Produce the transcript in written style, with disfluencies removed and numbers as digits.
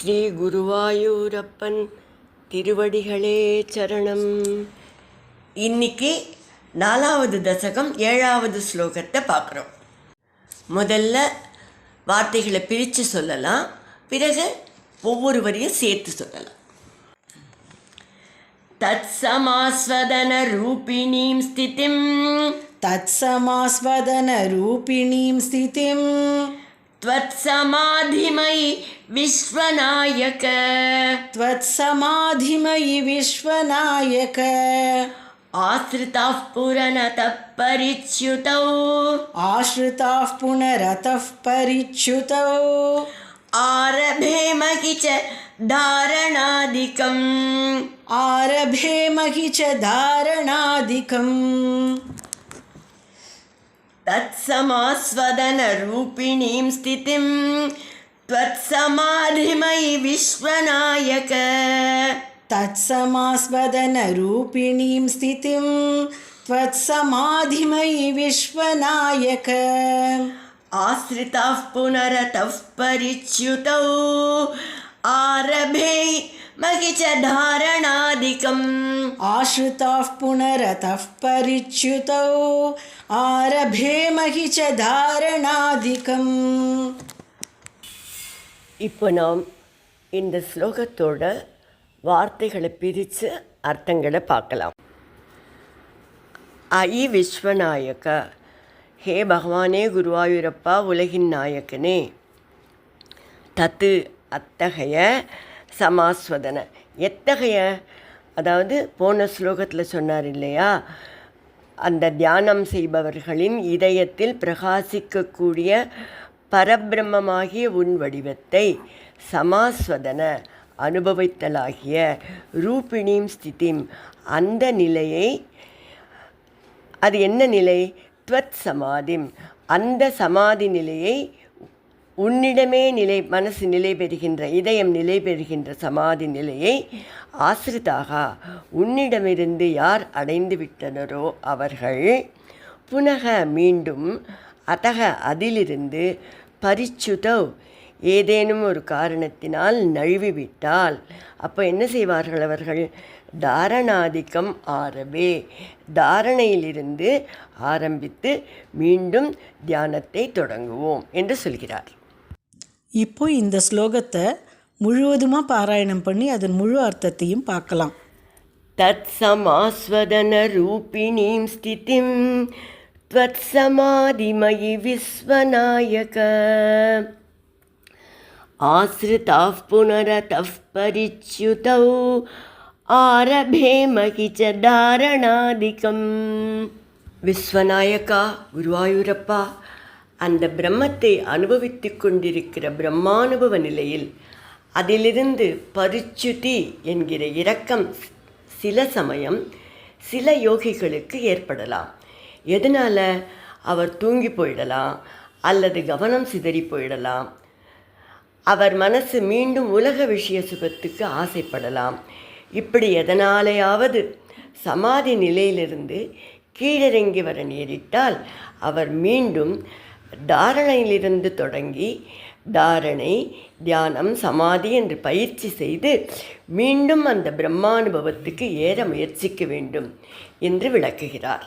ஸ்ரீ குருவாயூரப்பன் திருவடிகளே சரணம். இன்னைக்கு 4வது தசகம் 7வது ஸ்லோகத்தை பார்க்குறோம். முதல்ல வார்த்தைகளை பிரித்து சொல்லலாம், பிறகு ஒவ்வொரு வரியும் சேர்த்து சொல்லலாம். தத்சமாஸ்வதன ரூபிணீம் ஸ்திதிம் தத்சமாஸ்வதன ரூபிணீம் ஸ்திதிம் त्वत्समाधिमयि विश्वनायक त्वत्समाधिमयि विश्वनायक आश्रिताः पुरनतः परिच्युतौ आश्रिताः पुनरतः परिच्युतौ आरभेमहि च धारणादिकम् आरभेमहि च धारणादिकम् तत्समास्वदन रूपिणीं स्थितिं त्वत्समाधिमयि विश्वनायक तत्समास्वदन रूपिणीं स्थितिं त्वत्समाधिमयि विश्वनायक आश्रिताः पुनरतः परिच्युतौ आरभेमहि च धारणादिकम् आश्रिताः पुनरतः परिच्युतौ आरभेमहि च धारणादिकम्. இப்போ நாம் இந்த ஸ்லோகத்தோட வார்த்தைகளை பிரித்து அர்த்தங்களை பார்க்கலாம். ஐ விஸ்வநாயக, ஹே பகவானே குருவாயூரப்பா உலகின் நாயக்கனே. தத்து அத்தகைய, சமாஸ்வதன எத்தகைய, அதாவது போன ஸ்லோகத்தில் சொன்னார் இல்லையா, அந்த தியானம் செய்பவர்களின் இதயத்தில் பிரகாசிக்கக்கூடிய பரபிரம்மமாகிய உன் வடிவத்தை சமாஸ்வதன அனுபவித்தலாகிய ரூபிணீம் ஸ்திதிம் அந்த நிலையை, அது என்ன நிலை, த்வத் சமாதிம் அந்த சமாதி நிலையை, உன்னிடமே நிலை, மனசு நிலை பெறுகின்ற, இதயம் நிலை பெறுகின்ற சமாதி நிலையை ஆசிரிதாக உன்னிடமிருந்து யார் அடைந்து விட்டனரோ அவர்கள் புனக மீண்டும், அத்தக அதிலிருந்து, பரிச்சுதவ் ஏதேனும் ஒரு காரணத்தினால் நழுவிவிட்டால் அப்போ என்ன செய்வார்கள் அவர்கள், தாரணாதிக்கம் ஆரபே தாரணையிலிருந்து ஆரம்பித்து மீண்டும் தியானத்தை தொடங்குவோம் என்று சொல்கிறார். இப்போ இந்த ஸ்லோகத்தை முழுவதுமாக பாராயணம் பண்ணி அதன் முழு அர்த்தத்தையும் பார்க்கலாம். தத் சமாஸ்வதன ரூபிணீம் ஸ்திதிம் த்வத் சமாதிமயி விஸ்வநாயக ஆஸ்ரிதாः புனரதः பரிச்யுதௌ ஆரபேமஹி ச தாரணாதிகம். விஸ்வநாயகா குருவாயூரப்பா, அந்த பிரம்மத்தை அனுபவித்து கொண்டிருக்கிற பிரம்மானுபவ நிலையில் அதிலிருந்து பரிச்சுதி என்கிற இரக்கம் சில சமயம் சில யோகிகளுக்கு ஏற்படலாம். எதனால், அவர் தூங்கி போயிடலாம், அல்லது கவனம் சிதறி போயிடலாம், அவர் மனசு மீண்டும் உலக விஷய சுகத்துக்கு ஆசைப்படலாம். இப்படி எதனாலேயாவது சமாதி நிலையிலிருந்து கீழிறங்கி வர நேரிட்டால் அவர் மீண்டும் தாரணையிலிருந்து தொடங்கி தாரணை, தியானம், சமாதி என்று பயிற்சி செய்து மீண்டும் அந்த பிரம்மானுபவத்துக்கு ஏற முயற்சிக்க வேண்டும் என்று விளக்குகிறார்.